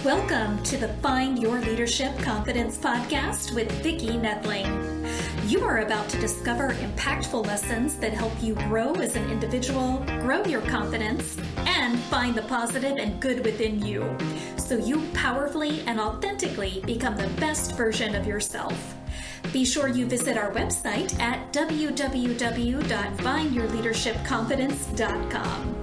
Welcome to the Find Your Leadership Confidence podcast with Vicki Nedling. You are about to discover impactful lessons that help you grow as an individual, grow your confidence, and find the positive and good within you, so you powerfully and authentically become the best version of yourself. Be sure you visit our website at www.findyourleadershipconfidence.com.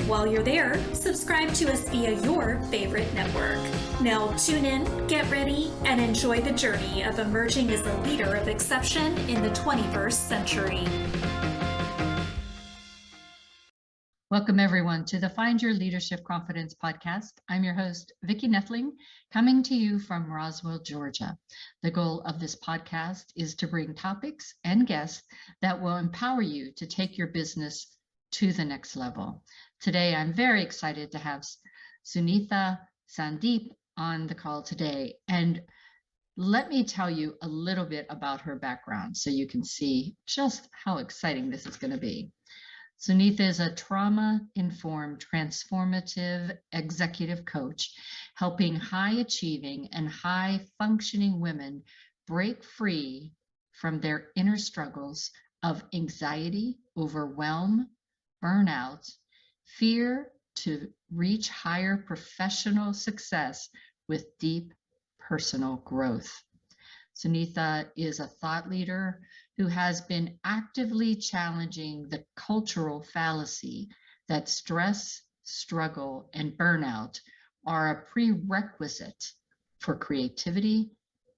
While you're there, subscribe to us via your favorite network. Now tune in, get ready, and enjoy the journey of emerging as a leader of exception in the 21st century. Welcome, everyone, to the Find Your Leadership Confidence podcast. I'm your host, Vicki Nedling, coming to you from Roswell, Georgia. The goal of this podcast is to bring topics and guests that will empower you to take your business to the next level. Today, I'm very excited to have Sunitha Sandeep on the call today. And let me tell you a little bit about her background so you can see just how exciting this is going to be. Sunitha is a trauma-informed, transformative executive coach, helping high-achieving and high-functioning women break free from their inner struggles of anxiety, overwhelm, burnout, fear to reach higher professional success with deep personal growth. Sunitha is a thought leader who has been actively challenging the cultural fallacy that stress, struggle, and burnout are a prerequisite for creativity,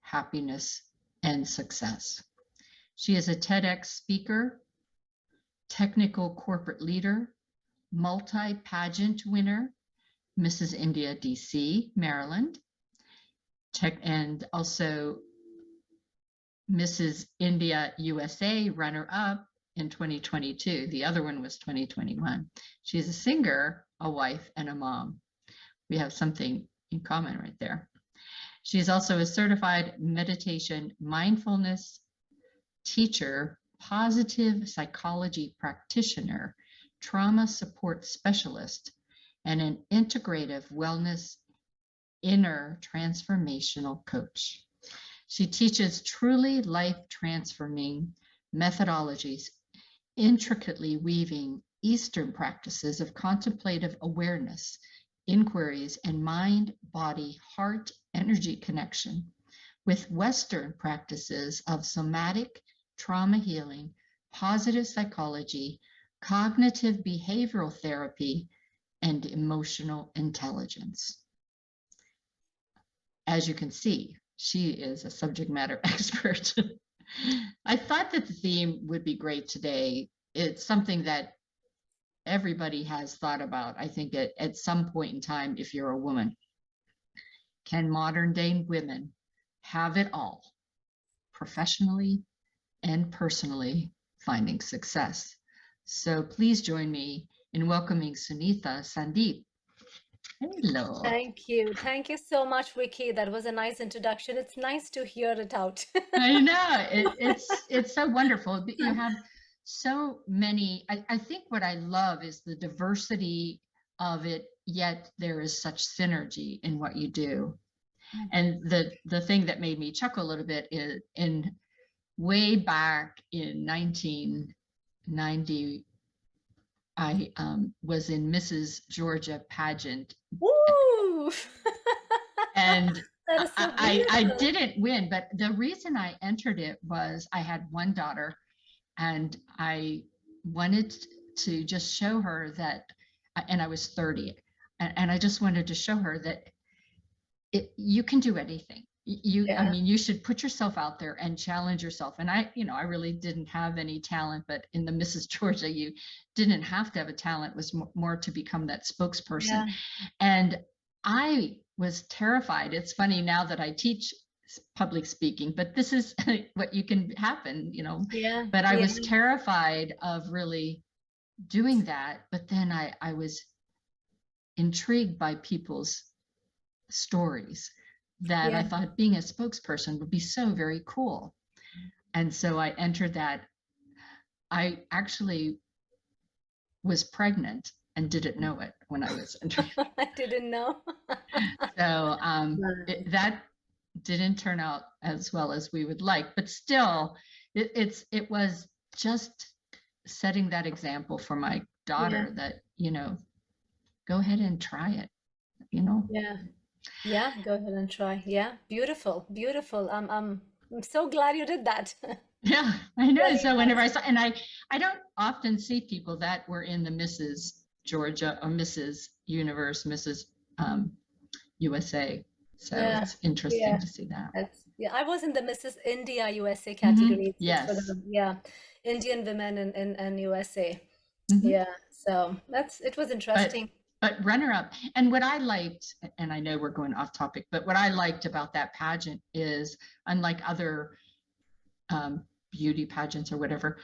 happiness, and success. She is a TEDx speaker, technical corporate leader, multi-pageant winner, Mrs. India, DC, Maryland, and also Mrs. India, USA, runner-up in 2022. The other one was 2021. She's a singer, a wife, and a mom. We have something in common right there. She's also a certified meditation mindfulness teacher, positive psychology practitioner, trauma support specialist, and an integrative wellness inner transformational coach. She teaches truly life-transforming methodologies, intricately weaving Eastern practices of contemplative awareness, inquiries, and mind-body-heart energy connection with Western practices of somatic trauma healing, positive psychology, cognitive behavioral therapy, and emotional intelligence. As you can see, she is a subject matter expert. I thought that the theme would be great today. It's something that everybody has thought about, I think, at some point in time, if you're a woman. Can modern day women have it all, professionally and personally, finding success? So please join me in welcoming Sunitha Sandeep. Hello. Thank you. Thank you so much, Vicki. That was a nice introduction. It's nice to hear it out. I know. It's so wonderful. You have so many. I think what I love is the diversity of it, yet there is such synergy in what you do. And the thing that made me chuckle a little bit is way back in 1990, I was in Mrs. Georgia pageant. Woo! And That is so I beautiful. didn't win, but the reason I entered it was I had one daughter and I wanted to just show her that, and I was 30, and I just wanted to show her that you can do anything. I mean, you should put yourself out there and challenge yourself. And I really didn't have any talent, but in the Mrs. Georgia, you didn't have to have a talent. It was more to become that spokesperson. Yeah. And I was terrified. It's funny now that I teach public speaking, but this is what you can happen, Yeah. But I was terrified of really doing that. But then I was intrigued by people's stories that I thought being a spokesperson would be so very cool. And so I entered that. I actually was pregnant and didn't know it when I was interviewing. I didn't know. So Right. that didn't turn out as well as we would like, but still, it was just setting that example for my daughter that, go ahead and try it, Yeah. Yeah, go ahead and try. Yeah, beautiful, beautiful. I'm so glad you did that. Yeah, I know. Really So whenever I nice. saw, and I don't often see people that were in the Mrs. Georgia or Mrs. Universe, Mrs. USA. So Yeah, it's interesting yeah. to see that. Yeah, I was in the Mrs. India USA Mm-hmm. category. It's for Yes. the Indian women in USA. Mm-hmm. Yeah, so it was But interesting. runner up, and what I liked, and I know we're going off topic, but what I liked about that pageant is, unlike other beauty pageants or whatever,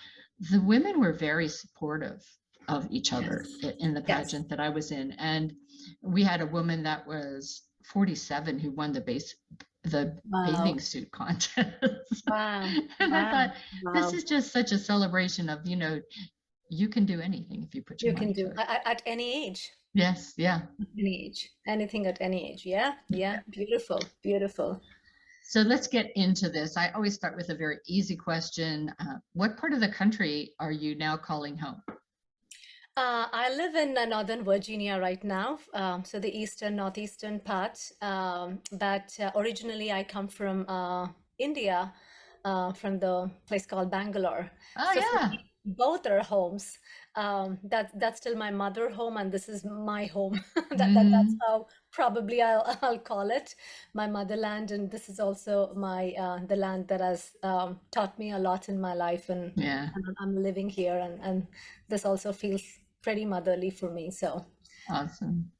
the women were very supportive of each other in the Yes. pageant that I was in. And we had a woman that was 47 who won the Wow. bathing suit contest. Wow. And I thought, this Wow. is just such a celebration of, you can do anything if you put your You can mind to do it. at any age. Yes, yeah. Any age. Anything at any age. Yeah, yeah. Beautiful, beautiful. So let's get into this. I always start with a very easy question. What part of the country are you now calling home? I live in Northern Virginia right now, so the northeastern part. But originally, I come from India, from the place called Bangalore. Oh, So for yeah. me, both are homes. That's still my mother home, and this is my home. That's how probably I'll call it, my motherland, and this is also my the land that has taught me a lot in my life, and Yeah. I'm living here, and this also feels pretty motherly for me. So Awesome.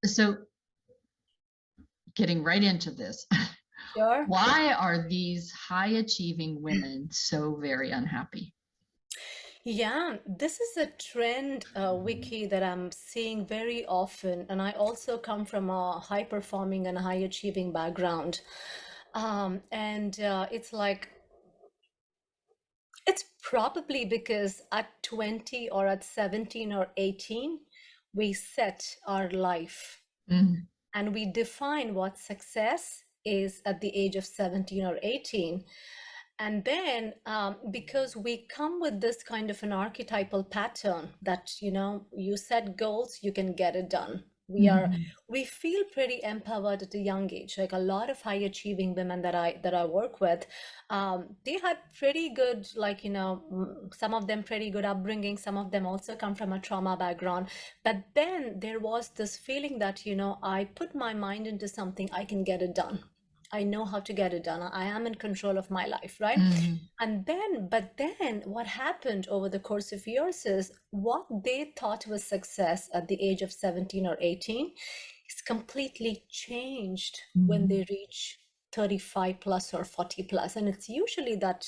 So getting right into this, sure. why are these high achieving women so very unhappy? Yeah, this is a trend, Vicky, that I'm seeing very often. And I also come from a high performing and high achieving background. It's like, it's probably because at 20 or at 17 or 18, we set our life and we define what success is at the age of 17 or 18. And then because we come with this kind of an archetypal pattern that, you set goals, you can get it done. We feel pretty empowered at a young age. Like a lot of high achieving women that I work with, they had pretty good, some of them pretty good upbringing. Some of them also come from a trauma background. But then there was this feeling that, I put my mind into something, I can get it done. I know how to get it done. I am in control of my life, right? But then what happened over the course of years is what they thought was success at the age of 17 or 18 is completely changed when they reach 35 plus or 40 plus. And it's usually that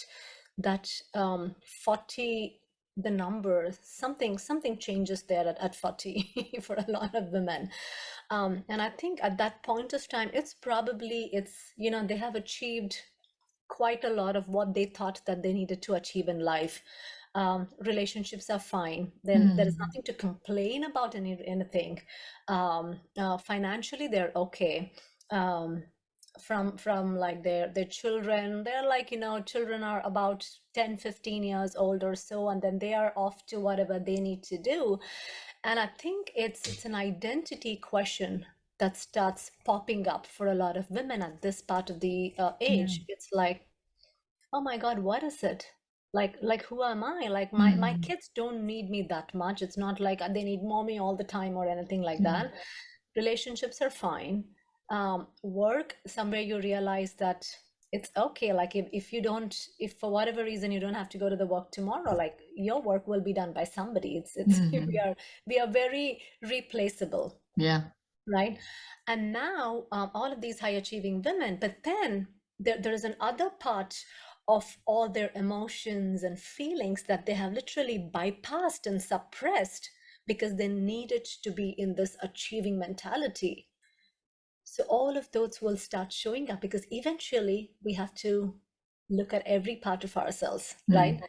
40, the number, something changes there at 40 for a lot of women. And I think at that point of time, they have achieved quite a lot of what they thought that they needed to achieve in life. Relationships are fine. Then there is nothing to complain about anything. Financially, they're okay. From like their children, they're like, children are about 10, 15 years old or so, and then they are off to whatever they need to do. And I think it's an identity question that starts popping up for a lot of women at this part of the age. It's like, oh my God, what is it? Like who am I? Like my kids don't need me that much. It's not like they need mommy all the time or anything like that. Relationships are fine. Work, somewhere you realize that it's okay. Like if for whatever reason you don't have to go to the work tomorrow, like your work will be done by somebody. It's we are very replaceable. Yeah. Right. And now all of these high achieving women, but then there is another part of all their emotions and feelings that they have literally bypassed and suppressed because they needed to be in this achieving mentality. So all of those will start showing up because eventually we have to look at every part of ourselves, right?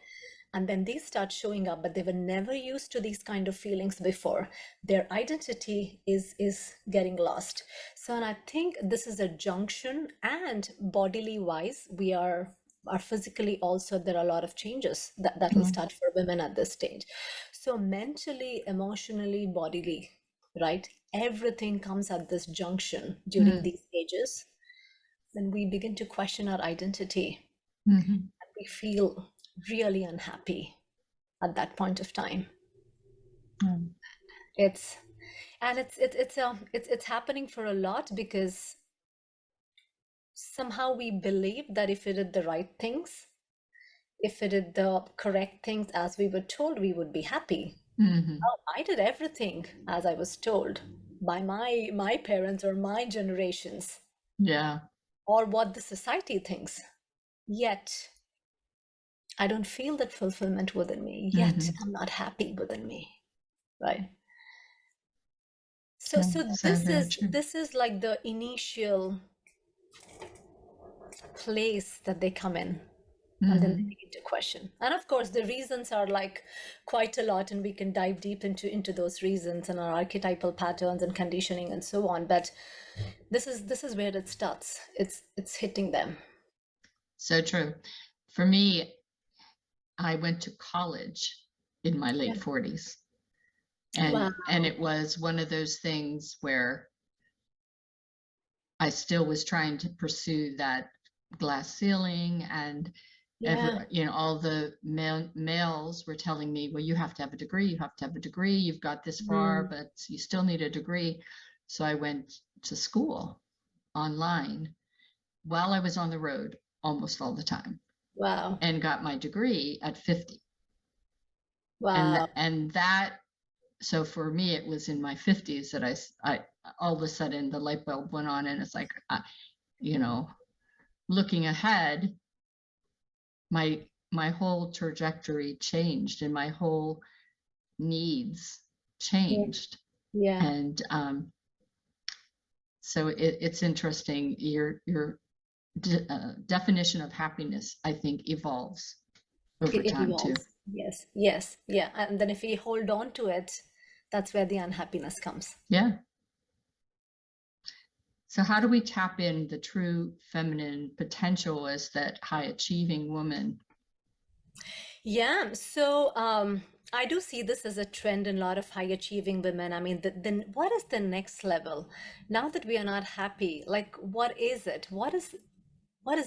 and then these start showing up, but they were never used to these kind of feelings before. Their identity is getting lost. So, and I think this is a junction, and bodily wise, we are physically also, there are a lot of changes that will start for women at this stage. So mentally, emotionally, bodily, right? Everything comes at this junction during these stages. Then we begin to question our identity. And we feel really unhappy at that point of time. It's happening for a lot, because somehow we believe that if we did the right things, if we did the correct things as we were told, we would be happy. Oh, I did everything as I was told by my parents or my generations. Yeah. Or what the society thinks. Yet I don't feel that fulfillment within me. Yet I'm not happy within me. Right? So this is like the initial place that they come in, and then they begin to question. And of course, the reasons are like quite a lot, and we can dive deep into those reasons and our archetypal patterns and conditioning and so on. But this is where it starts. It's hitting them. So true. For me, I went to college in my late 40s. And it was one of those things where I still was trying to pursue that glass ceiling, and all the males were telling me, well, you have to have a degree, you've got this far, but you still need a degree. So I went to school online while I was on the road almost all the time. Wow. And got my degree at 50. Wow. And that, so for me, it was in my 50s that I all of a sudden the light bulb went on, and it's like, looking ahead, my whole trajectory changed, and my whole needs changed. Yeah. And so it's interesting. Your definition of happiness, I think, evolves over time too. Yes. Yeah. And then if we hold on to it, that's where the unhappiness comes. Yeah. So how do we tap in the true feminine potential as that high achieving woman? Yeah. So I do see this as a trend in a lot of high achieving women. I mean, then what is the next level? Now that we are not happy, like, what is it? What is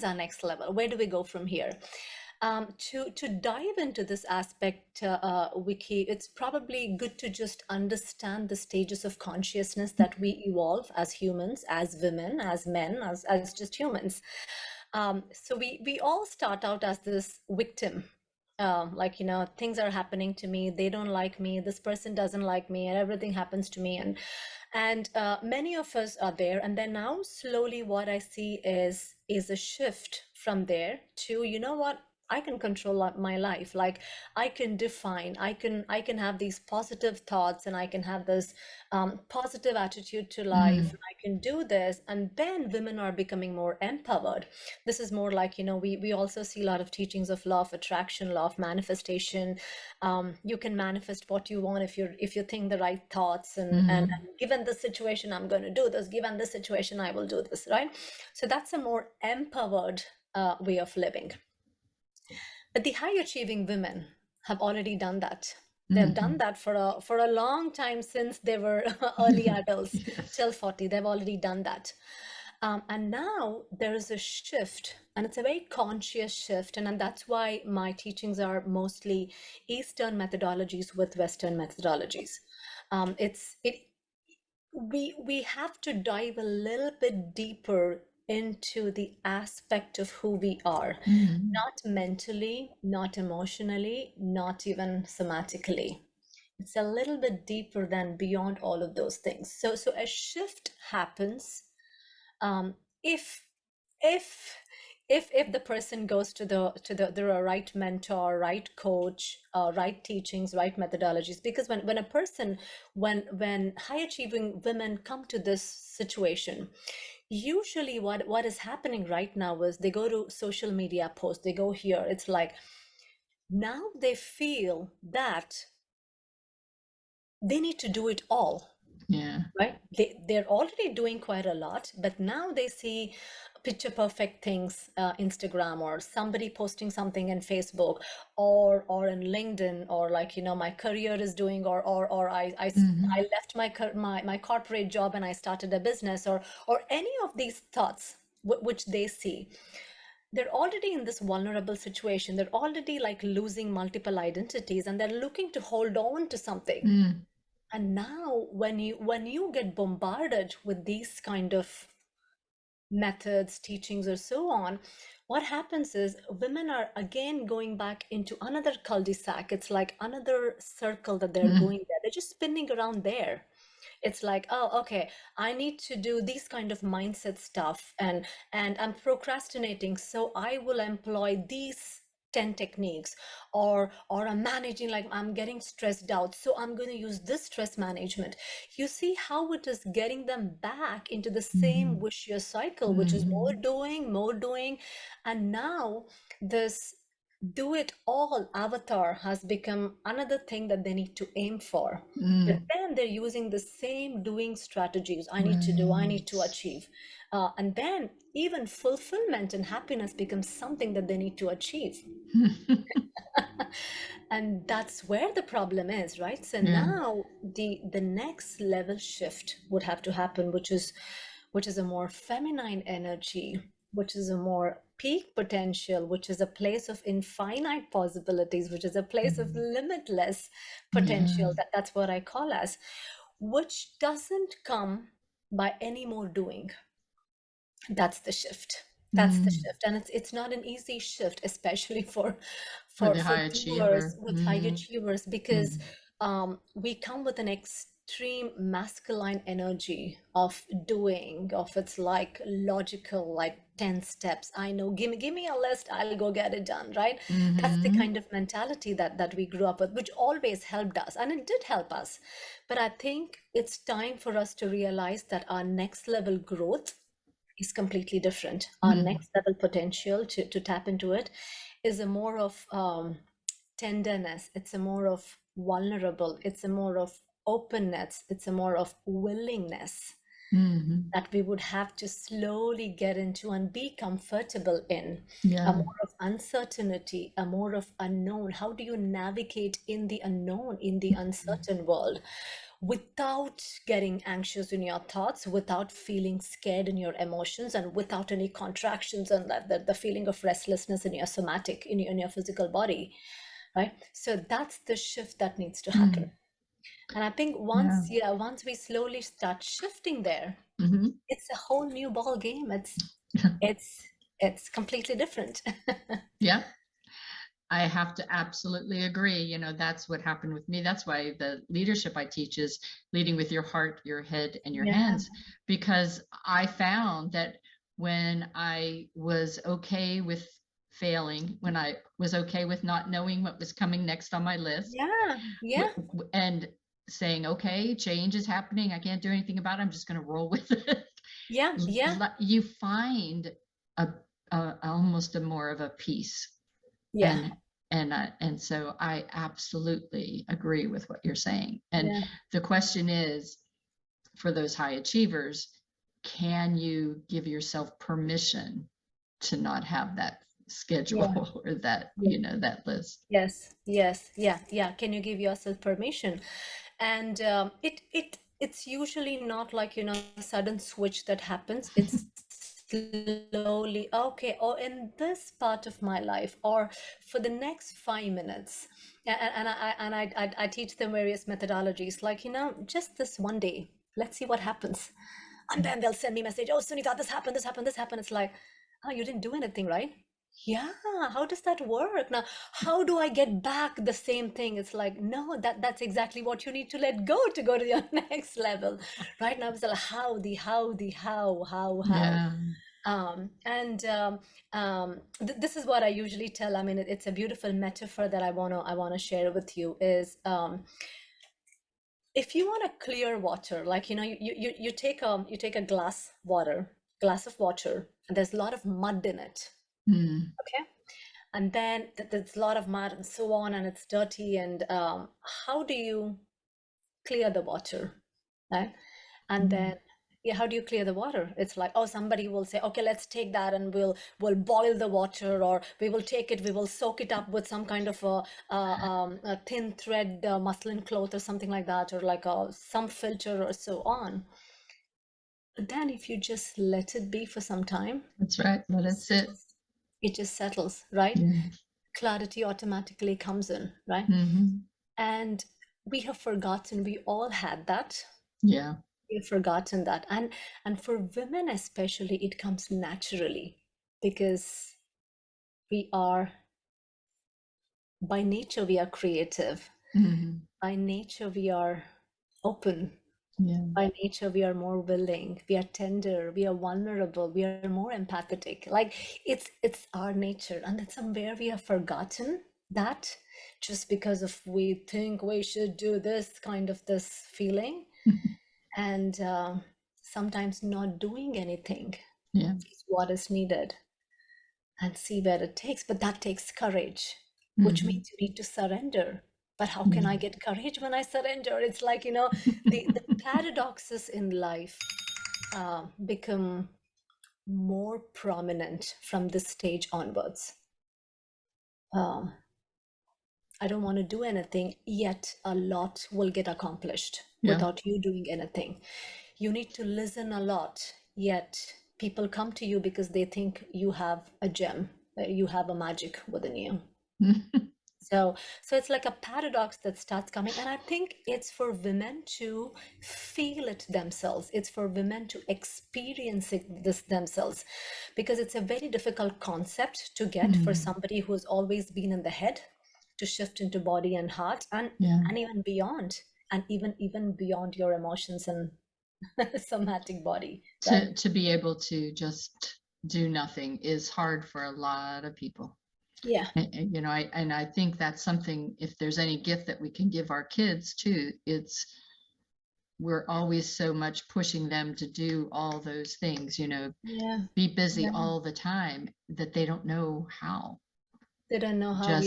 our next level? Where do we go from here? To dive into this aspect, Vicki, it's probably good to just understand the stages of consciousness that we evolve as humans, as women, as men, as just humans. So we all start out as this victim. Like, things are happening to me, they don't like me, this person doesn't like me, and everything happens to me. And many of us are there. And then now slowly what I see is a shift from there to, what, I can control my life. Like, I can define, I can have these positive thoughts, and I can have this positive attitude to life. I can do this. And then women are becoming more empowered. This is more like, we also see a lot of teachings of law of attraction, law of manifestation. You can manifest what you want if you think the right thoughts, and given this situation, I'm going to do this. Given this situation, I will do this, right? So that's a more empowered way of living. But the high achieving women have already done that. They've done that for a long time, since they were early adults till 40. They've already done that. And now there is a shift, and it's a very conscious shift. And that's why my teachings are mostly Eastern methodologies with Western methodologies. We have to dive a little bit deeper into the aspect of who we are, not mentally, not emotionally, not even somatically. It's a little bit deeper than beyond all of those things. So a shift happens if the person goes to the right mentor, right coach, right teachings, right methodologies. Because when high achieving women come to this situation, usually what is happening right now is they go to social media posts, they go here, it's like, now they feel that they need to do it all. Yeah. Right? They're already doing quite a lot, but now they see picture perfect things, Instagram, or somebody posting something in Facebook, or in LinkedIn, or like, my career is doing, or I left my corporate job and I started a business, or any of these thoughts which they see. They're already in this vulnerable situation. They're already like losing multiple identities, and they're looking to hold on to something. And now when you get bombarded with these kind of methods, teachings, or so on, what happens is women are again going back into another cul-de-sac. It's like another circle that they're going there. They're just spinning around there. It's like, oh, okay, I need to do these kind of mindset stuff, and I'm procrastinating, so I will employ these 10 techniques, or I'm managing, like I'm getting stressed out, so I'm going to use this stress management. You see how it is getting them back into the same vicious cycle, which is more doing, and now this do it all avatar has become another thing that they need to aim for. But then they're using the same doing strategies. I need to do, I need to achieve. And then even fulfillment and happiness becomes something that they need to achieve. And that's where the problem is, right? So now the next level shift would have to happen, which is a more feminine energy, which is a more peak potential, which is a place of infinite possibilities, which is a place of limitless potential. That's what I call as, which doesn't come by any more doing. That's the shift. That's the shift. And it's not an easy shift, especially for the high doers achiever. with high achievers, because we come with an extreme masculine energy of doing, of it's like logical, like 10 steps. I know, give me a list, I'll go get it done, right? That's the kind of mentality that we grew up with, which always helped us, and it did help us. But I think it's time for us to realize that our next level growth is completely different. Our next level potential to tap into it is a more of tenderness. It's a more of vulnerable. It's a more of openness. It's a more of willingness that we would have to slowly get into and be comfortable in. A more of uncertainty, a more of unknown. How do you navigate in the unknown, in the uncertain world, without getting anxious in your thoughts, without feeling scared in your emotions, and without any contractions and the feeling of restlessness in your somatic, in your physical body, right? So that's the shift that needs to happen. And I think once we slowly start shifting there, it's a whole new ball game. It's completely different. Yeah. I have to absolutely agree. That's what happened with me. That's why the leadership I teach is leading with your heart, your head, and your hands, because I found that when I was okay with failing, when I was okay with not knowing what was coming next on my list, and saying, okay, change is happening, I can't do anything about it, I'm just going to roll with it. You find almost a more of a peace. And so I absolutely agree with what you're saying. And the question is, for those high achievers, can you give yourself permission to not have that schedule or that, that list? Yes. Can you give yourself permission? And it's usually not like, a sudden switch that happens. It's slowly, okay, or in this part of my life, or for the next 5 minutes. And I teach them various methodologies, like, just this one day, let's see what happens. And then they'll send me a message, oh, Sunitha, this happened. It's like, oh, you didn't do anything, right? Yeah, how does that work? Now, how do I get back the same thing? It's like, no, that's exactly what you need to let go to go to your next level. Right now, it's like how. This is what I usually tell. I mean, it's a beautiful metaphor that I wanna share with you. Is if you want a clear water, like, you take a glass of water, and there's a lot of mud in it. Okay, and then there's a lot of mud and so on, and it's dirty, and how do you clear the water, right? And then yeah, how do you clear the water? It's like, oh, somebody will say, okay, let's take that and we'll boil the water, or we will take it, we will soak it up with some kind of a thin thread muslin cloth or something like that, or like some filter or so on. But then if you just let it be for some time, that's right, let it sit. It just settles, right? Yeah. Clarity automatically comes in, right? And we have forgotten, we all had that. Yeah. We've forgotten that. And for women especially, it comes naturally, because we are, by nature, we are creative. By nature, we are open. Yeah. By nature, we are more willing, we are tender, we are vulnerable, we are more empathetic. Like it's our nature, and that's somewhere we have forgotten that, just because of we think we should do this kind of this feeling, and sometimes not doing anything is what is needed, and see where it takes. But that takes courage, which means you need to surrender. But how can I get courage when I surrender? It's like, the paradoxes in life become more prominent from this stage onwards. I don't want to do anything, yet a lot will get accomplished without you doing anything. You need to listen a lot, yet people come to you because they think you have a gem, you have a magic within you. So it's like a paradox that starts coming, and I think it's for women to feel it themselves. It's for women to experience this themselves, because it's a very difficult concept to get for somebody who's always been in the head, to shift into body and heart, and even beyond, and even beyond your emotions and somatic body. Right? To be able to just do nothing is hard for a lot of people. Yeah. And I think that's something, if there's any gift that we can give our kids too, it's we're always so much pushing them to do all those things, be busy all the time, that they don't know how. They don't know how.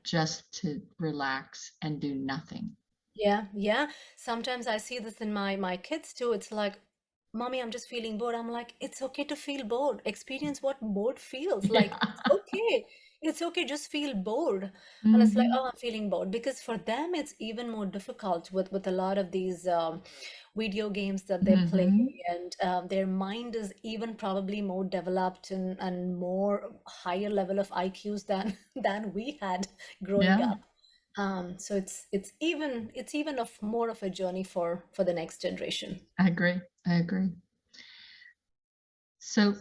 Just to relax and do nothing. Yeah. Sometimes I see this in my kids too. It's like, Mommy, I'm just feeling bored. I'm like, it's okay to feel bored. Experience what bored feels like. It's okay. Just feel bored. And it's like, oh, I'm feeling bored. Because for them, it's even more difficult with a lot of these video games that they play, and their mind is even probably more developed and more higher level of IQs than we had growing up. So it's even more of a journey for the next generation. I agree. So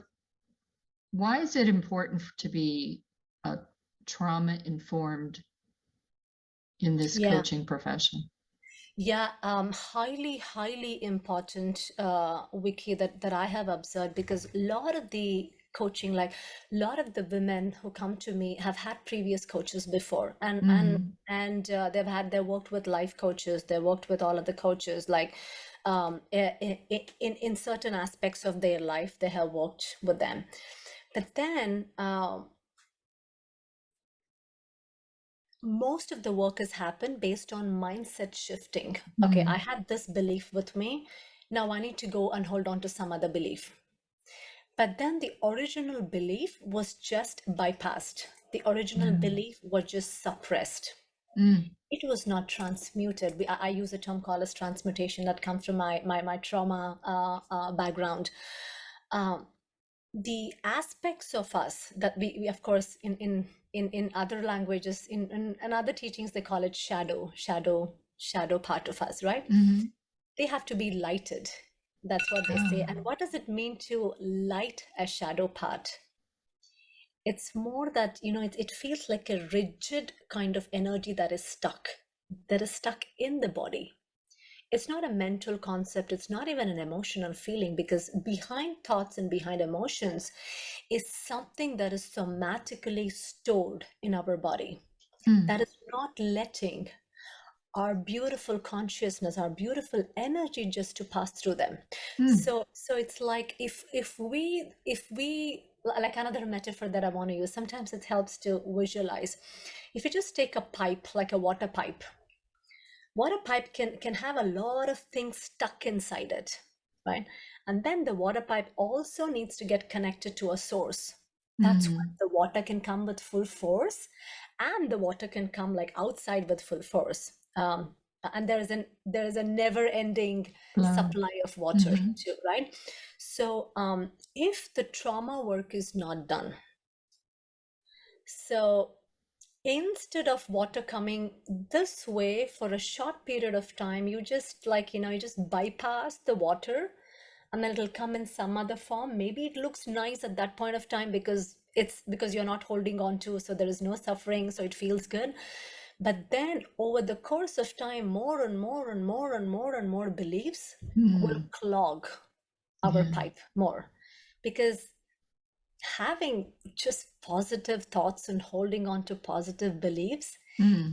why is it important to be trauma informed in this coaching profession? Highly important, Vicki, that I have observed, because a lot of the coaching, like a lot of the women who come to me have had previous coaches before, and they've worked with life coaches, they worked with all of the coaches, like in certain aspects of their life they have worked with them. But then most of the work has happened based on mindset shifting. Okay, I had this belief with me, now I need to go and hold on to some other belief. But then the original belief was just bypassed. The original belief was just suppressed. It was not transmuted. I use a term called as transmutation that comes from my trauma background. The aspects of us that we of course, in other languages, in other teachings, they call it shadow part of us, right? They have to be lighted. That's what they say. And what does it mean to light a shadow part? It's more that, it feels like a rigid kind of energy that is stuck in the body. It's not a mental concept. It's not even an emotional feeling, because behind thoughts and behind emotions is something that is somatically stored in our body that is not letting our beautiful consciousness, our beautiful energy just to pass through them. Mm. So it's like if we like another metaphor that I want to use, sometimes it helps to visualize. If you just take a pipe, like a water pipe can have a lot of things stuck inside it, right? And then the water pipe also needs to get connected to a source. That's when the water can come with full force, and the water can come like outside with full force. And there is a never-ending supply of water too, right? So if the trauma work is not done, so instead of water coming this way for a short period of time, you just you just bypass the water, and then it'll come in some other form. Maybe it looks nice at that point of time because you're not holding on to, so there is no suffering, so it feels good. But then over the course of time, more and more and more and more and more beliefs will clog our pipe more, because having just positive thoughts and holding on to positive beliefs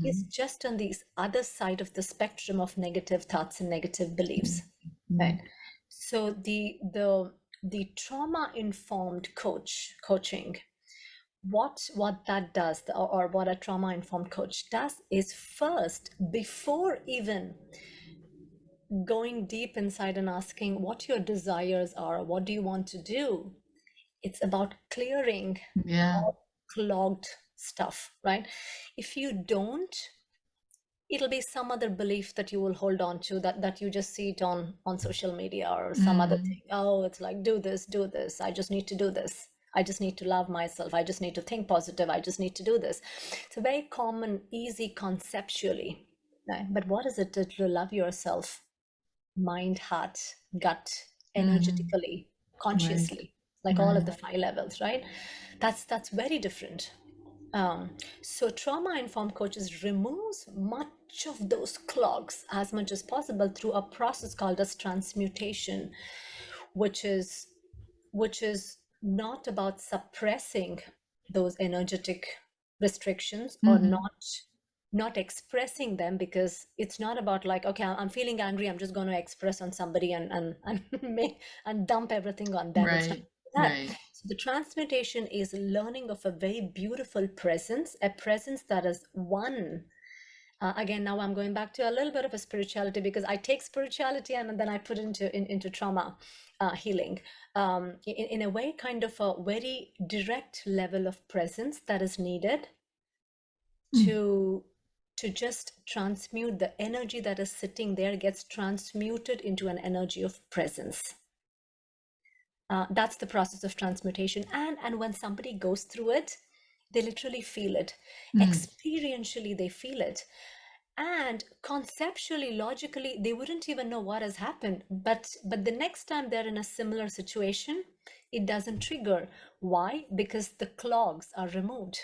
is just on the other side of the spectrum of negative thoughts and negative beliefs, right? So the trauma informed coaching, what that does, or what a trauma informed coach does, is first, before even going deep inside and asking what your desires are, what do you want to do, it's about clearing all clogged stuff, right? If you don't, it'll be some other belief that you will hold on to, that you just see it on social media or some other thing. Oh, it's like, do this, I just need to do this, I just need to love myself, I just need to think positive, I just need to do this. It's a very common, easy conceptually, right? But what is it to love yourself, mind, heart, gut, energetically, consciously, like all of the 5 levels, right? That's very different. So trauma-informed coaches removes much of those clogs as much as possible through a process called as transmutation, which is not about suppressing those energetic restrictions or not expressing them, because it's not about like, okay, I'm feeling angry, I'm just going to express on somebody and make and dump everything on them. It's not that. So the transmutation is learning of a very beautiful presence, a presence that is one. Again, now I'm going back to a little bit of a spirituality, because I take spirituality and then I put into trauma healing, in a way, kind of a very direct level of presence that is needed to just transmute the energy that is sitting there, gets transmuted into an energy of presence. That's the process of transmutation. And when somebody goes through it, they literally feel it. Experientially, they feel it. And conceptually, logically, they wouldn't even know what has happened. But the next time they're in a similar situation, it doesn't trigger. Why? Because the clogs are removed.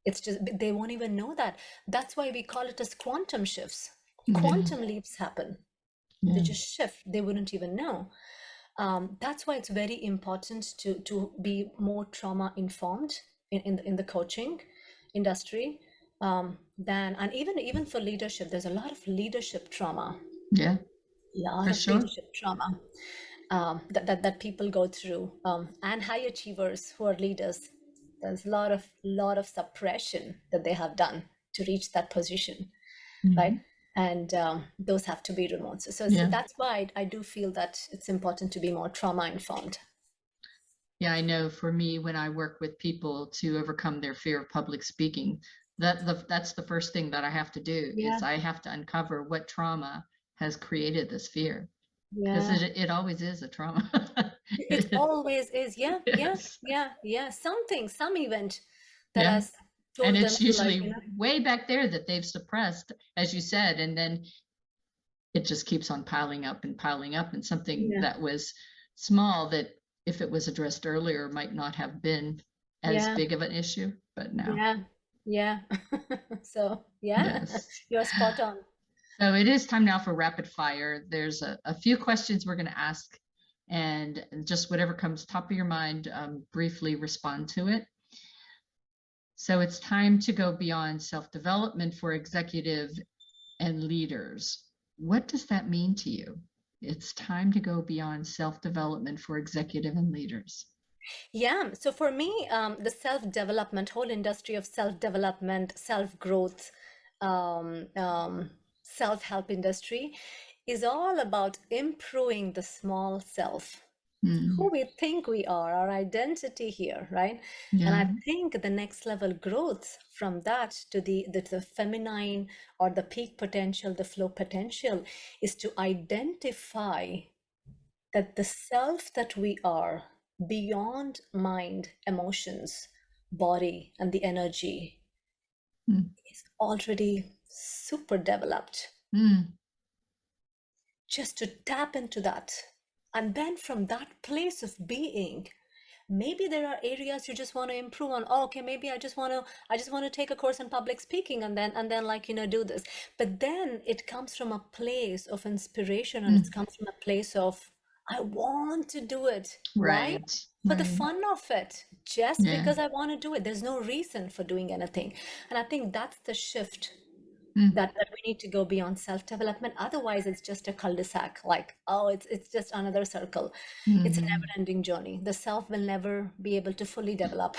It's just, they won't even know that. That's why we call it as quantum shifts. Quantum leaps happen. They just shift. They wouldn't even know. That's why it's very important to be more trauma informed in the coaching industry. And even for leadership, there's a lot of leadership trauma. A lot of leadership trauma that people go through, and high achievers who are leaders. There's a lot of suppression that they have done to reach that position, right? And those have to be removed. So that's why I do feel that it's important to be more trauma informed. Yeah, I know for me, when I work with people to overcome their fear of public speaking, that's the first thing that I have to do is I have to uncover what trauma has created this fear. Because it always is a trauma. It always is. Some event that has told and them it's usually way back there that they've suppressed, as you said, and then it just keeps on piling up, and something that was small, that if it was addressed earlier might not have been as big of an issue, but now. So you're spot on. So it is time now for rapid fire. There's a few questions we're going to ask, and just whatever comes top of your mind, briefly respond to it. So it's time to go beyond self-development for executive and leaders. What does that mean to you? It's time to go beyond self-development for executive and leaders. Yeah. So for me, the self-development, whole industry of self-development, self-growth, um, um, self-help industry is all about improving the small self, who we think we are, our identity here, right? And I think the next level growth from that to the feminine or the peak potential, the flow potential, is to identify that the self that we are beyond mind, emotions, body, and the energy is already super developed. Just to tap into that. And then from that place of being, maybe there are areas you just want to improve on. Oh, okay, maybe I just want to take a course in public speaking and then like, do this. But then it comes from a place of inspiration, and it comes from a place of I want to do it. Right. Why? For the fun of it, just because I want to do it. There's no reason for doing anything. And I think that's the shift that we need to go beyond self-development. Otherwise, it's just a cul-de-sac. Like, oh, it's just another circle. It's a never-ending journey. The self will never be able to fully develop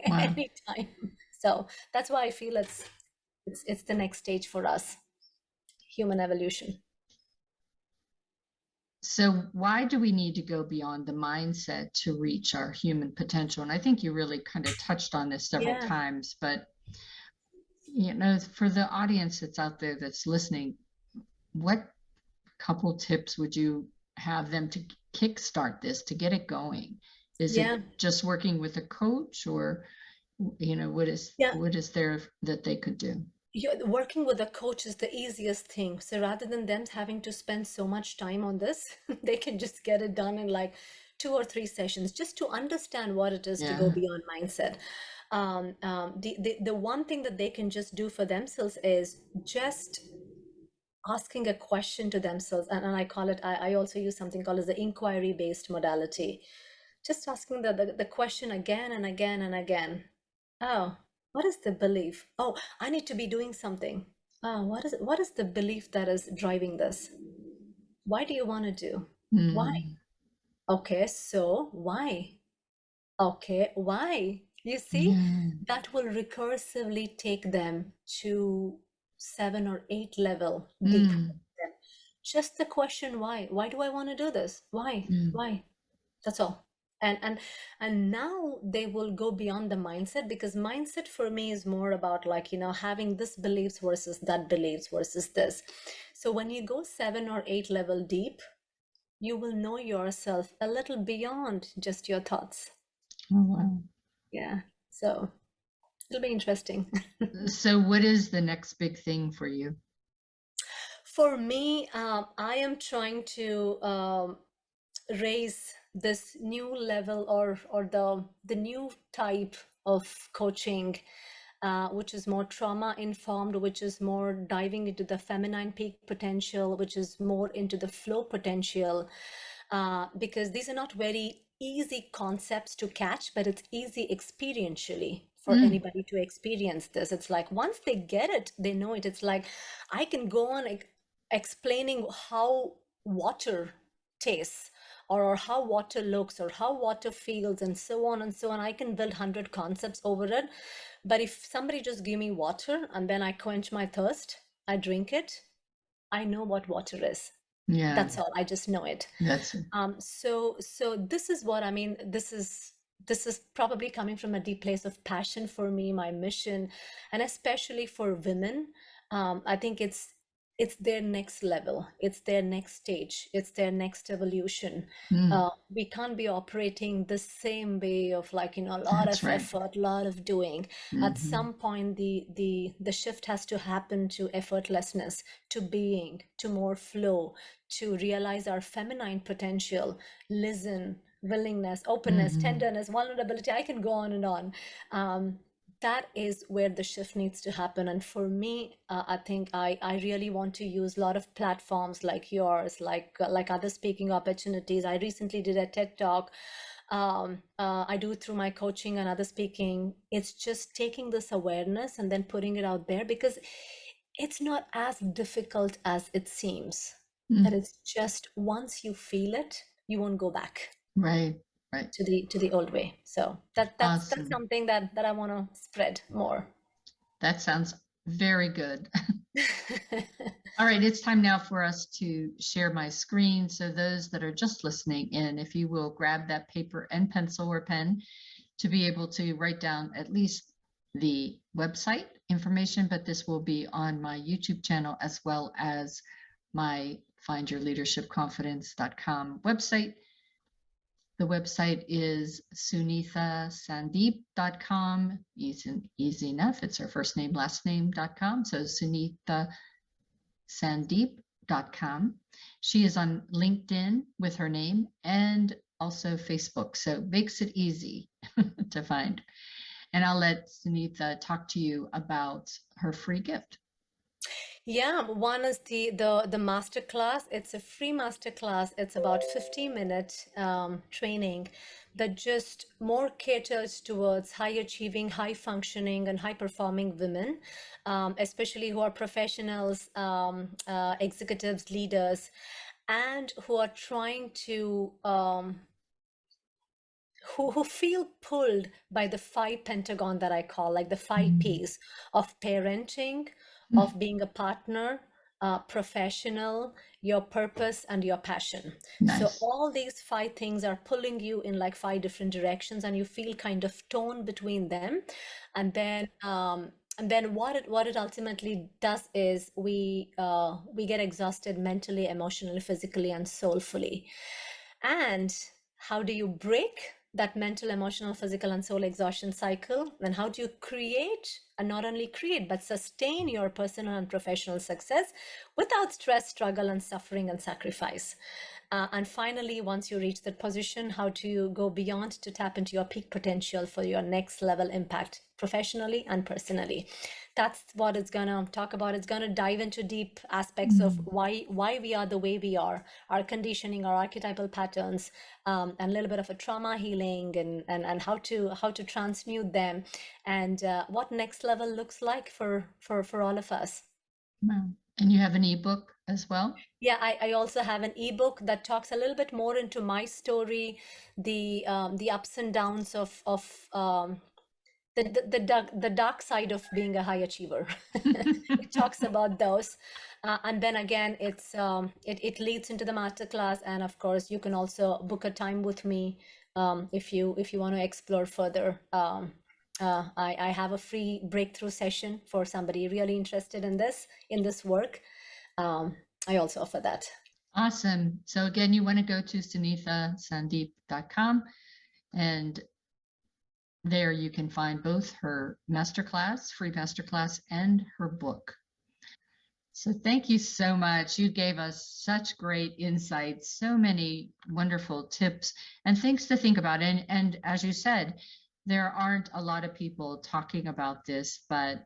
anytime. So that's why I feel it's the next stage for us, human evolution. So why do we need to go beyond the mindset to reach our human potential? And I think you really kind of touched on this several times, but for the audience that's out there that's listening, what couple tips would you have them to kickstart this, to get it going? Is it just working with a coach, or what is there that they could do? Working with a coach is the easiest thing. So rather than them having to spend so much time on this, they can just get it done in like 2 or 3 sessions, just to understand what it is to go beyond mindset. The one thing that they can just do for themselves is just asking a question to themselves. And I call it, I also use something called as the inquiry-based modality. Just asking the question again and again and again. Oh, what is the belief? Oh, I need to be doing something. Oh, what is the belief that is driving this? Why do you want to do? Why? Okay, so why? Okay, why? You see, that will recursively take them to 7 or 8 level deep. Just the question, why? Why do I want to do this? Why? Why? That's all. And now they will go beyond the mindset, because mindset for me is more about like, having this beliefs versus that beliefs versus this. So when you go 7 or 8 level deep, you will know yourself a little beyond just your thoughts. Oh, wow. Yeah. So it'll be interesting. So what is the next big thing for you? For me, I am trying to raise this new level or the new type of coaching, which is more trauma informed, which is more diving into the feminine peak potential, which is more into the flow potential, because these are not very easy concepts to catch, but it's easy experientially for anybody to experience this. It's like once they get it, they know it. It's like I can go on explaining how water tastes, or how water looks, or how water feels, and so on and so on. I can build 100 concepts over it. But if somebody just give me water and then I quench my thirst, I drink it, I know what water is. Yeah, that's all. I just know it. That's it. So this is what I mean. This is probably coming from a deep place of passion for me, my mission, and especially for women. I think it's their next level, it's their next stage, it's their next evolution. We can't be operating the same way of like, a lot of effort, a lot of doing. At some point, the shift has to happen to effortlessness, to being, to more flow, to realize our feminine potential, listen, willingness, openness, tenderness, vulnerability. I can go on and on. That is where the shift needs to happen. And for me, I think I really want to use a lot of platforms like yours, like other speaking opportunities. I recently did a TED Talk. I do it through my coaching and other speaking. It's just taking this awareness and then putting it out there, because it's not as difficult as it seems. Mm. That it's just once you feel it, you won't go back. Right. To the old way. So that's Awesome. something that I want to spread more. That sounds very good. All right, it's time now for us to share my screen. So those that are just listening in, if you will grab that paper and pencil or pen to be able to write down at least the website information, but this will be on my YouTube channel as well as my findyourleadershipconfidence.com website. The website is sunithasandeep.com. Easy enough. It's her first name, last name.com. So sunithasandeep.com. She is on LinkedIn with her name and also Facebook. So makes it easy to find. And I'll let Sunitha talk to you about her free gift. Yeah, one is the masterclass. It's a free masterclass. It's about 50-minute training that just more caters towards high achieving, high functioning, and high performing women, especially who are professionals, executives, leaders, and who are trying to who feel pulled by the 5 pentagon that I call, like the 5 P's of parenting, of being a partner, professional, your purpose, and your passion. Nice. So all these 5 things are pulling you in like 5 different directions, and you feel kind of torn between them. And then what it ultimately does is we get exhausted mentally, emotionally, physically, and soulfully. And how do you break that mental, emotional, physical, and soul exhaustion cycle? And how do you create, and not only create, but sustain your personal and professional success without stress, struggle, and suffering and sacrifice? And finally, once you reach that position, how do you go beyond to tap into your peak potential for your next level impact professionally and personally? That's what it's going to talk about. It's going to dive into deep aspects of why we are the way we are, our conditioning, our archetypal patterns, and a little bit of a trauma healing, and how to transmute them, and what next level looks like for all of us. Wow. And you have an ebook as well? Yeah, I also have an ebook that talks a little bit more into my story, the ups and downs of the dark side of being a high achiever. It talks about those, and then again, it leads into the masterclass, and of course, you can also book a time with me if you want to explore further. I have a free breakthrough session for somebody really interested in this work. I also offer that. Awesome. So again, you want to go to sunithasandeep.com, and there you can find both her masterclass, free masterclass, and her book. So thank you so much. You gave us such great insights, so many wonderful tips and things to think about. And as you said, there aren't a lot of people talking about this, but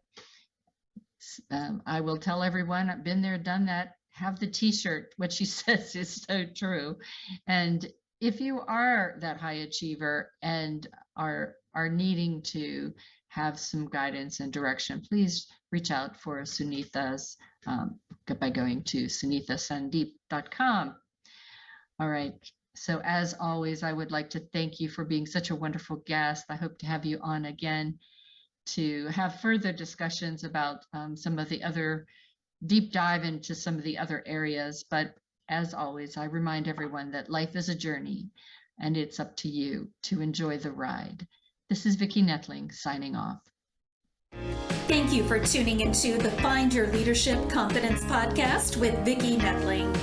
I will tell everyone, I've been there, done that. Have the t-shirt. What she says is so true. And if you are that high achiever and are needing to have some guidance and direction, please reach out for Sunitha's by going to sunithasandeep.com. All right. So as always, I would like to thank you for being such a wonderful guest. I hope to have you on again to have further discussions about some of the other deep dive into some of the other areas. But as always, I remind everyone that life is a journey and it's up to you to enjoy the ride. This is Vicki Nettling signing off. Thank you for tuning into the Find Your Leadership Confidence podcast with Vicki Nettling,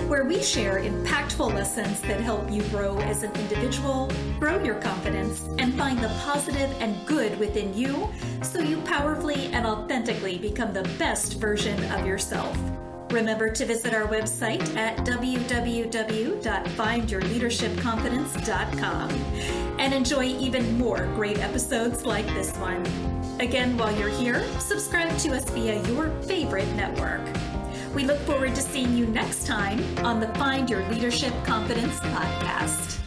where we share impactful lessons that help you grow as an individual, grow your confidence, and find the positive and good within you so you powerfully and authentically become the best version of yourself. Remember to visit our website at www.findyourleadershipconfidence.com and enjoy even more great episodes like this one. Again, while you're here, subscribe to us via your favorite network. We look forward to seeing you next time on the Find Your Leadership Confidence podcast.